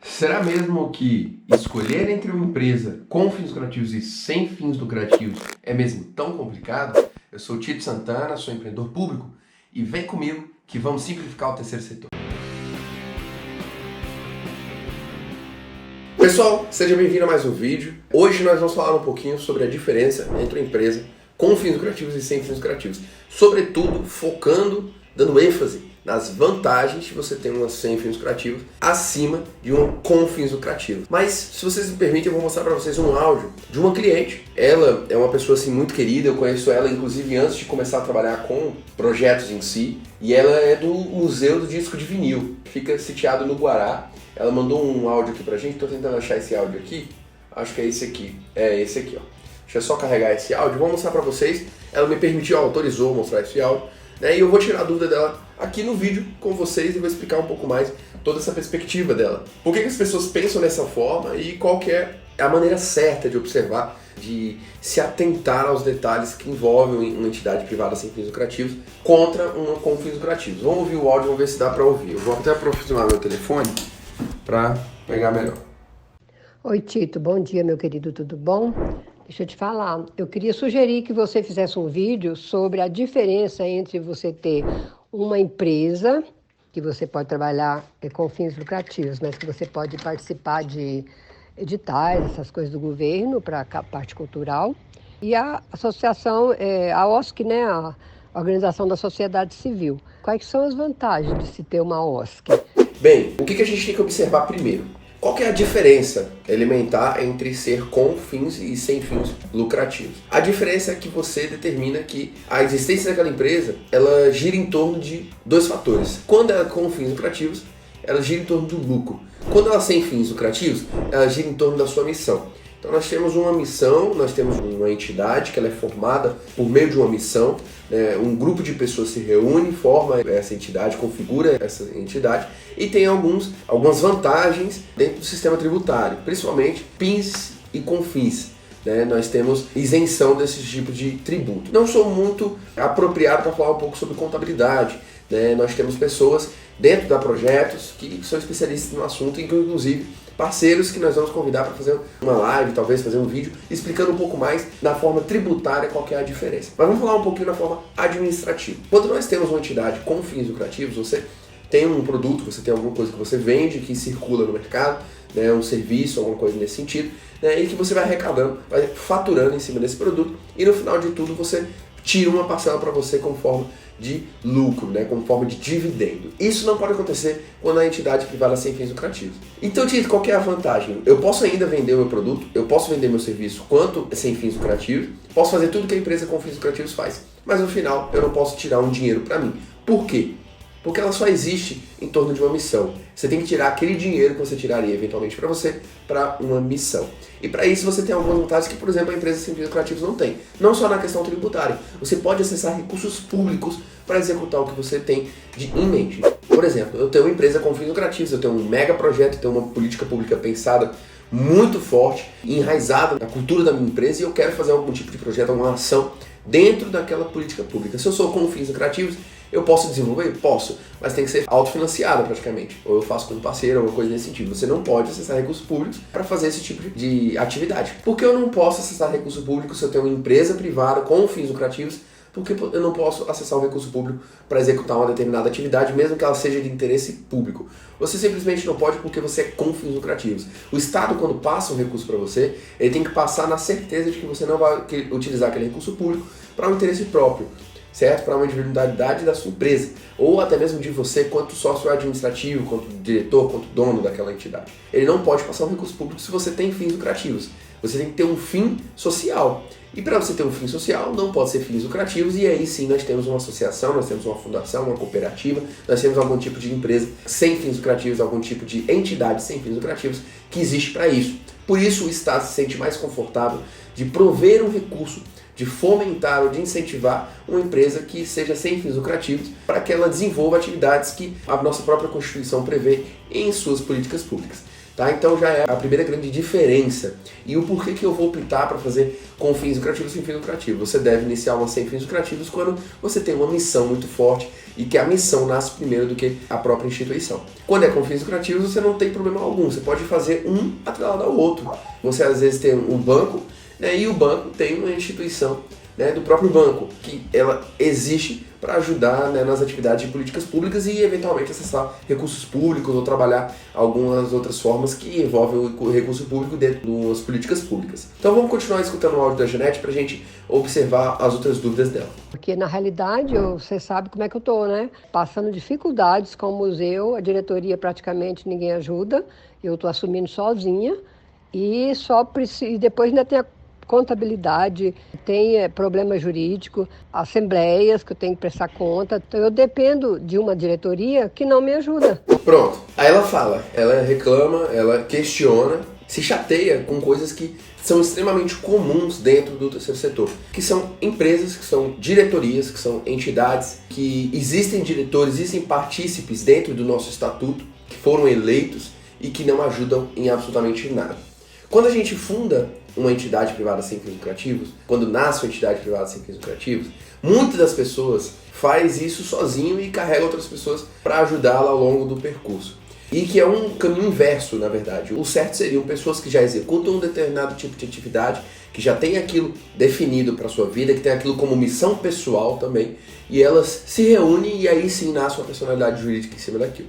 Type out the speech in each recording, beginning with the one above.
Será mesmo que escolher entre uma empresa com fins lucrativos e sem fins lucrativos é mesmo tão complicado? Eu sou o Tito Santana, sou empreendedor público e vem comigo que vamos simplificar o terceiro setor. Pessoal, seja bem-vindo a mais um vídeo. Hoje nós vamos falar um pouquinho sobre a diferença entre uma empresa com fins lucrativos e sem fins lucrativos. Sobretudo focando, dando ênfase nas vantagens de você ter uma sem fins lucrativos acima de uma com fins lucrativos. Mas, se vocês me permitem, eu vou mostrar para vocês um áudio de uma cliente. Ela é uma pessoa assim muito querida, eu conheço ela inclusive antes de começar a trabalhar com projetos em si. E ela é do Museu do Disco de Vinil, que fica sitiado no Guará. Ela mandou um áudio aqui pra gente, tô tentando achar esse áudio aqui. Acho que é esse aqui. É esse aqui, ó. Deixa eu só carregar esse áudio, vou mostrar pra vocês. Ela me permitiu, autorizou mostrar esse áudio, né? E eu vou tirar a dúvida dela aqui no vídeo com vocês e vou explicar um pouco mais toda essa perspectiva dela. Por que as pessoas pensam dessa forma e qual que é a maneira certa de observar, de se atentar aos detalhes que envolvem uma entidade privada sem fins lucrativos contra uma com fins lucrativos. Vamos ouvir o áudio, vamos ver se dá para ouvir. Eu vou até aproximar meu telefone para pegar melhor. Oi, Tito. Bom dia, meu querido. Tudo bom? Deixa eu te falar. Eu queria sugerir que você fizesse um vídeo sobre a diferença entre você ter uma empresa, que você pode trabalhar com fins lucrativos, mas que você pode participar de editais, essas coisas do governo para a parte cultural, e a associação, a OSC, né, a Organização da Sociedade Civil. Quais são as vantagens de se ter uma OSC? Bem, o que a gente tem que observar primeiro? Qual que é a diferença elementar entre ser com fins e sem fins lucrativos? A diferença é que você determina que a existência daquela empresa, ela gira em torno de dois fatores. Quando ela é com fins lucrativos, ela gira em torno do lucro. Quando ela é sem fins lucrativos, ela gira em torno da sua missão. Então nós temos uma missão, nós temos uma entidade que ela é formada por meio de uma missão, né? Um grupo de pessoas se reúne, forma essa entidade, configura essa entidade e tem algumas vantagens dentro do sistema tributário, principalmente PIS e CONFINS. Né? Nós temos isenção desse tipo de tributo. Não sou muito apropriado para falar um pouco sobre contabilidade. Né? Nós temos pessoas dentro da Projetos que são especialistas no assunto, inclusive parceiros que nós vamos convidar para fazer uma live, talvez fazer um vídeo, explicando um pouco mais na forma tributária qual que é a diferença. Mas vamos falar um pouquinho na forma administrativa. Quando nós temos uma entidade com fins lucrativos, você tem um produto, você tem alguma coisa que você vende, que circula no mercado, né, um serviço, alguma coisa nesse sentido, né, e que você vai arrecadando, vai faturando em cima desse produto, e no final de tudo você tira uma parcela para você com forma de lucro, né, como forma de dividendo. Isso não pode acontecer quando a entidade privada é sem fins lucrativos. Então, Tito, qual que é a vantagem? Eu posso ainda vender o meu produto, eu posso vender meu serviço quanto sem fins lucrativos, posso fazer tudo que a empresa com fins lucrativos faz, mas no final eu não posso tirar um dinheiro para mim. Por quê? Porque ela só existe em torno de uma missão. Você tem que tirar aquele dinheiro que você tiraria eventualmente para você, para uma missão. E para isso você tem algumas vantagens que, por exemplo, a empresa sem fins lucrativos não tem. Não só na questão tributária. Você pode acessar recursos públicos para executar o que você tem em mente. Por exemplo, eu tenho uma empresa com fins lucrativos, eu tenho um mega projeto, eu tenho uma política pública pensada muito forte, enraizada na cultura da minha empresa e eu quero fazer algum tipo de projeto, alguma ação dentro daquela política pública. Se eu sou com fins lucrativos, eu posso desenvolver? Posso, mas tem que ser autofinanciado praticamente. Ou eu faço com um parceiro, alguma coisa nesse sentido. Você não pode acessar recursos públicos para fazer esse tipo de atividade. Por que eu não posso acessar recursos públicos se eu tenho uma empresa privada com fins lucrativos? Porque eu não posso acessar um recurso público para executar uma determinada atividade, mesmo que ela seja de interesse público. Você simplesmente não pode porque você é com fins lucrativos. O Estado, quando passa um recurso para você, ele tem que passar na certeza de que você não vai utilizar aquele recurso público para um interesse próprio, certo? Para uma individualidade da sua empresa, ou até mesmo de você quanto sócio administrativo, quanto diretor, quanto dono daquela entidade. Ele não pode passar um recurso público se você tem fins lucrativos. Você tem que ter um fim social. E para você ter um fim social, não pode ser fins lucrativos, e aí sim nós temos uma associação, nós temos uma fundação, uma cooperativa, nós temos algum tipo de empresa sem fins lucrativos, algum tipo de entidade sem fins lucrativos que existe para isso. Por isso o Estado se sente mais confortável de prover um recurso, de fomentar ou de incentivar uma empresa que seja sem fins lucrativos para que ela desenvolva atividades que a nossa própria Constituição prevê em suas políticas públicas. Tá? Então já é a primeira grande diferença. E o porquê que eu vou optar para fazer com fins lucrativos e sem fins lucrativos. Você deve iniciar uma sem fins lucrativos quando você tem uma missão muito forte e que a missão nasce primeiro do que a própria instituição. Quando é com fins lucrativos, você não tem problema algum, você pode fazer um atrelado ao outro. Você às vezes tem um banco, né, e o banco tem uma instituição, né, do próprio banco, que ela existe para ajudar, né, nas atividades de políticas públicas e eventualmente acessar recursos públicos ou trabalhar algumas outras formas que envolvem o recurso público dentro das políticas públicas. Então vamos continuar escutando o áudio da Janete para a gente observar as outras dúvidas dela. Porque na realidade, você sabe como é que eu tô, né? Passando dificuldades com o museu, a diretoria praticamente ninguém ajuda, eu estou assumindo sozinha e e depois ainda tem a contabilidade, tem problema jurídico, assembleias que eu tenho que prestar conta. Então eu dependo de uma diretoria que não me ajuda. Pronto. Aí ela fala, ela reclama, ela questiona, se chateia com coisas que são extremamente comuns dentro do terceiro setor, que são empresas, que são diretorias, que são entidades, que existem diretores, existem partícipes dentro do nosso estatuto, que foram eleitos e que não ajudam em absolutamente nada. Quando a gente funda uma entidade privada sem fins lucrativos, quando nasce uma entidade privada sem fins lucrativos, muitas das pessoas faz isso sozinho e carrega outras pessoas para ajudá-la ao longo do percurso. E que é um caminho inverso, na verdade. O certo seriam pessoas que já executam um determinado tipo de atividade, que já tem aquilo definido para a sua vida, que tem aquilo como missão pessoal também, e elas se reúnem e aí sim nasce uma personalidade jurídica em cima daquilo.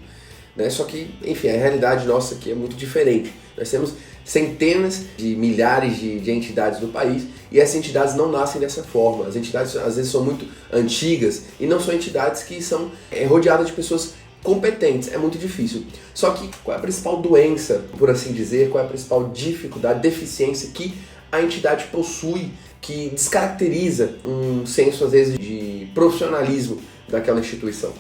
Né? Só que, enfim, a realidade nossa aqui é muito diferente. Nós temos centenas de milhares de entidades no país e essas entidades não nascem dessa forma. As entidades às vezes são muito antigas e não são entidades que são rodeadas de pessoas competentes. É muito difícil. Só que qual é a principal doença, por assim dizer, qual é a principal dificuldade, deficiência que a entidade possui, que descaracteriza um senso às vezes de profissionalismo daquela instituição?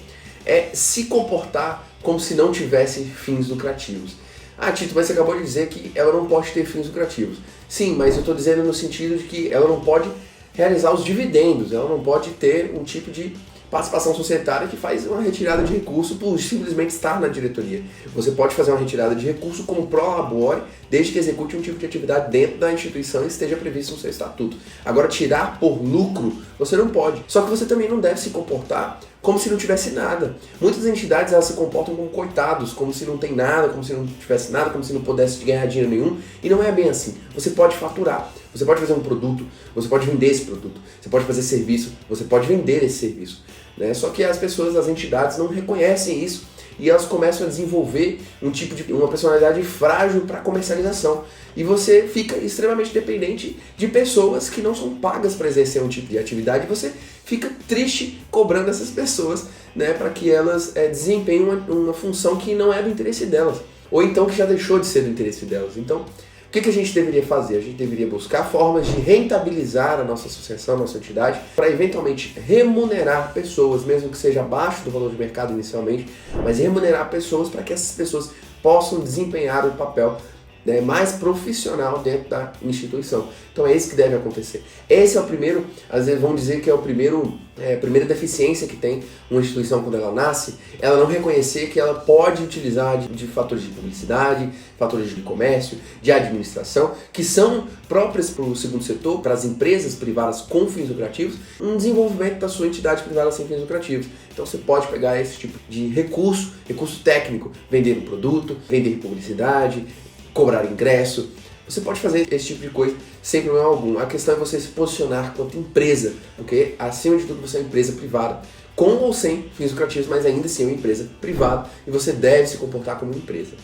É se comportar como se não tivesse fins lucrativos. Ah, Tito, mas você acabou de dizer que ela não pode ter fins lucrativos. Sim, mas eu estou dizendo no sentido de que ela não pode realizar os dividendos, ela não pode ter um tipo de participação societária que faz uma retirada de recurso por simplesmente estar na diretoria. Você pode fazer uma retirada de recurso como pró-labore, desde que execute um tipo de atividade dentro da instituição e esteja previsto no seu estatuto. Agora, tirar por lucro, você não pode. Só que você também não deve se comportar como se não tivesse nada. Muitas entidades elas se comportam como coitados, como se não tem nada, como se não tivesse nada, como se não pudesse ganhar dinheiro nenhum. E não é bem assim. Você pode faturar, você pode fazer um produto, você pode vender esse produto, você pode fazer serviço, você pode vender esse serviço. Né? Só que as pessoas, as entidades não reconhecem isso e elas começam a desenvolver uma personalidade frágil para comercialização. E você fica extremamente dependente de pessoas que não são pagas para exercer um tipo de atividade. E você fica triste cobrando essas pessoas, né, para que elas desempenhem uma função que não é do interesse delas. Ou então que já deixou de ser do interesse delas. Então, o que a gente deveria fazer? A gente deveria buscar formas de rentabilizar a nossa associação, a nossa entidade, para eventualmente remunerar pessoas, mesmo que seja abaixo do valor de mercado inicialmente, mas remunerar pessoas para que essas pessoas possam desempenhar o papel, né, mais profissional dentro da instituição. Então é isso que deve acontecer. Esse é o primeiro, às vezes vão dizer que é a primeira deficiência que tem uma instituição quando ela nasce, ela não reconhecer que ela pode utilizar de fatores de publicidade, fatores de comércio, de administração, que são próprias para o segundo setor, para as empresas privadas com fins lucrativos, um desenvolvimento da sua entidade privada sem fins lucrativos. Então você pode pegar esse tipo de recurso técnico, vender um produto, vender publicidade, cobrar ingresso. Você pode fazer esse tipo de coisa sem problema algum. A questão é você se posicionar quanto empresa, porque acima de tudo você é uma empresa privada, com ou sem fins lucrativos, mas ainda assim é uma empresa privada e você deve se comportar como empresa.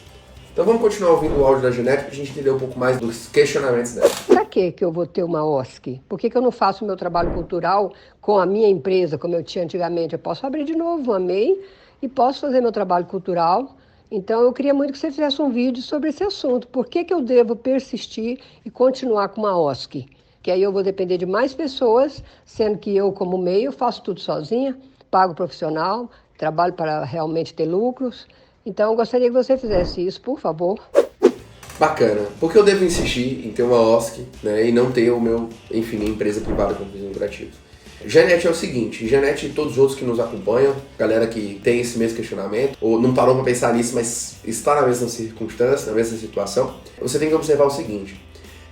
Então vamos continuar ouvindo o áudio da Janete para a gente entender um pouco mais dos questionamentos dela. Para que eu vou ter uma OSC? Por que eu não faço o meu trabalho cultural com a minha empresa, como eu tinha antigamente? Eu posso abrir de novo uma MEI e posso fazer meu trabalho cultural. Então, eu queria muito que você fizesse um vídeo sobre esse assunto. Por que eu devo persistir e continuar com uma OSC? Que aí eu vou depender de mais pessoas, sendo que eu, como MEI, faço tudo sozinha, pago profissional, trabalho para realmente ter lucros. Então, eu gostaria que você fizesse isso, por favor. Bacana. Por que eu devo insistir em ter uma OSC, né, e não ter minha empresa privada com fins lucrativos? Janete é o seguinte, Janete e todos os outros que nos acompanham, galera que tem esse mesmo questionamento, ou não parou para pensar nisso, mas está na mesma circunstância, na mesma situação, você tem que observar o seguinte: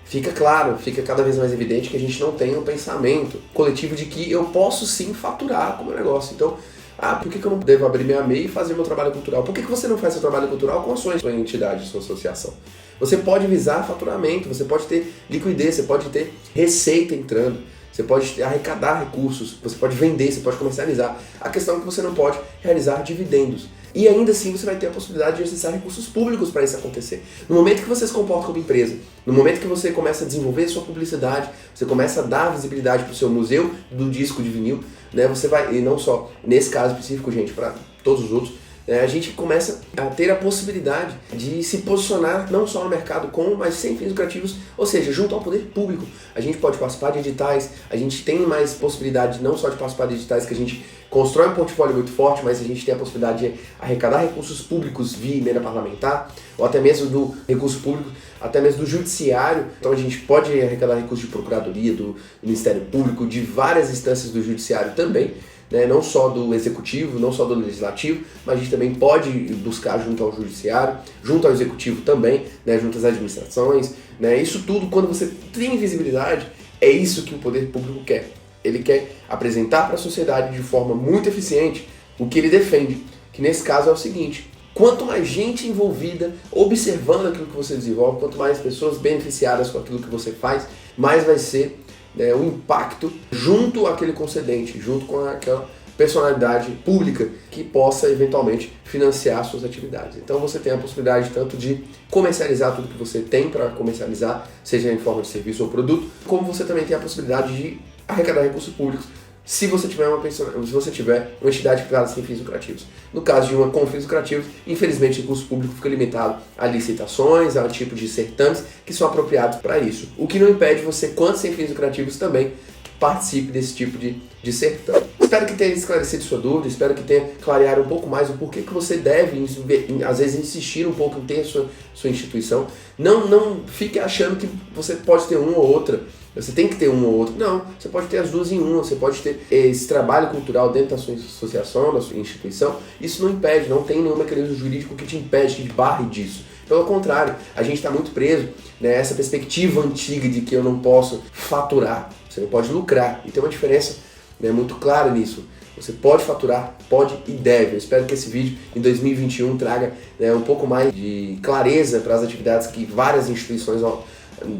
fica claro, fica cada vez mais evidente que a gente não tem um pensamento coletivo de que eu posso sim faturar com o meu negócio. Então, Ah, por que eu não devo abrir minha MEI e fazer meu trabalho cultural? Por que você não faz seu trabalho cultural com a sua entidade, sua associação? Você pode visar faturamento, você pode ter liquidez, você pode ter receita entrando, você pode arrecadar recursos, você pode vender, você pode comercializar. A questão é que você não pode realizar dividendos. E ainda assim você vai ter a possibilidade de acessar recursos públicos para isso acontecer. No momento que você se comporta como empresa, no momento que você começa a desenvolver sua publicidade, você começa a dar visibilidade para o seu museu do disco de vinil, né? Você vai, e não só nesse caso específico, gente, para todos os outros, a gente começa a ter a possibilidade de se posicionar não só no mercado com, mas sem fins lucrativos, ou seja, junto ao poder público. A gente pode participar de editais, a gente tem mais possibilidade não só de participar de editais que a gente constrói um portfólio muito forte, mas a gente tem a possibilidade de arrecadar recursos públicos via emenda parlamentar, ou até mesmo do recurso público, até mesmo do judiciário. Então a gente pode arrecadar recursos de procuradoria, do Ministério Público, de várias instâncias do judiciário também. Né, não só do executivo, não só do legislativo, mas a gente também pode buscar junto ao judiciário, junto ao executivo também, né, junto às administrações, né, isso tudo, quando você tem visibilidade, é isso que o poder público quer. Ele quer apresentar para a sociedade de forma muito eficiente o que ele defende, que nesse caso é o seguinte: quanto mais gente envolvida, observando aquilo que você desenvolve, quanto mais pessoas beneficiadas com aquilo que você faz, mais vai ser o impacto junto àquele concedente, junto com aquela personalidade pública que possa eventualmente financiar suas atividades. Então você tem a possibilidade tanto de comercializar tudo que você tem para comercializar, seja em forma de serviço ou produto, como você também tem a possibilidade de arrecadar recursos públicos se você tiver uma entidade privada sem fins lucrativos. No caso de uma com fins lucrativos, infelizmente o recurso público fica limitado a licitações, a tipo de certames que são apropriados para isso. O que não impede você, quanto sem fins lucrativos, também participe desse tipo de certame. Espero que tenha esclarecido sua dúvida, espero que tenha clareado um pouco mais o porquê que você deve, às vezes, insistir um pouco em ter sua instituição. Não fique achando que você pode ter uma ou outra. Você tem que ter uma ou outra. Não, você pode ter as duas em uma, você pode ter esse trabalho cultural dentro da sua associação, da sua instituição. Isso não impede, não tem nenhum mecanismo jurídico que te impede, que te barre disso. Pelo contrário, a gente está muito preso nessa perspectiva antiga de que eu não posso faturar, você não pode lucrar. E tem uma diferença muito clara nisso. Você pode faturar, pode e deve. Eu espero que esse vídeo em 2021 traga um pouco mais de clareza para as atividades que várias instituições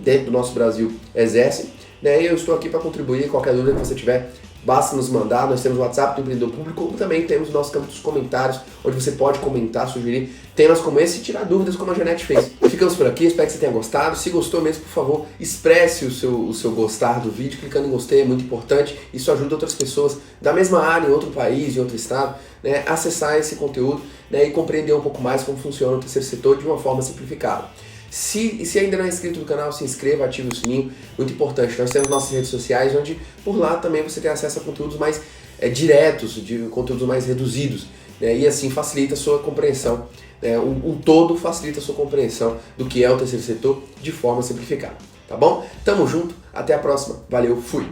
dentro do nosso Brasil exercem, né? E eu estou aqui para contribuir. Qualquer dúvida que você tiver, basta nos mandar. Nós temos o WhatsApp do Empreendedor Público, como também temos o nosso campo dos comentários, onde você pode comentar, sugerir temas como esse e tirar dúvidas, como a Janete fez. Ficamos por aqui, espero que você tenha gostado. Se gostou mesmo, por favor, expresse o seu gostar do vídeo, clicando em gostei, é muito importante. Isso ajuda outras pessoas da mesma área, em outro país, em outro estado, né, a acessar esse conteúdo, né, e compreender um pouco mais como funciona o terceiro setor de uma forma simplificada. Se ainda não é inscrito no canal, se inscreva, ative o sininho, muito importante. Nós temos nossas redes sociais, onde por lá também você tem acesso a conteúdos mais diretos, de conteúdos mais reduzidos, né? E assim facilita a sua compreensão, né? O todo facilita a sua compreensão do que é o terceiro setor de forma simplificada, tá bom? Tamo junto, até a próxima, valeu, fui!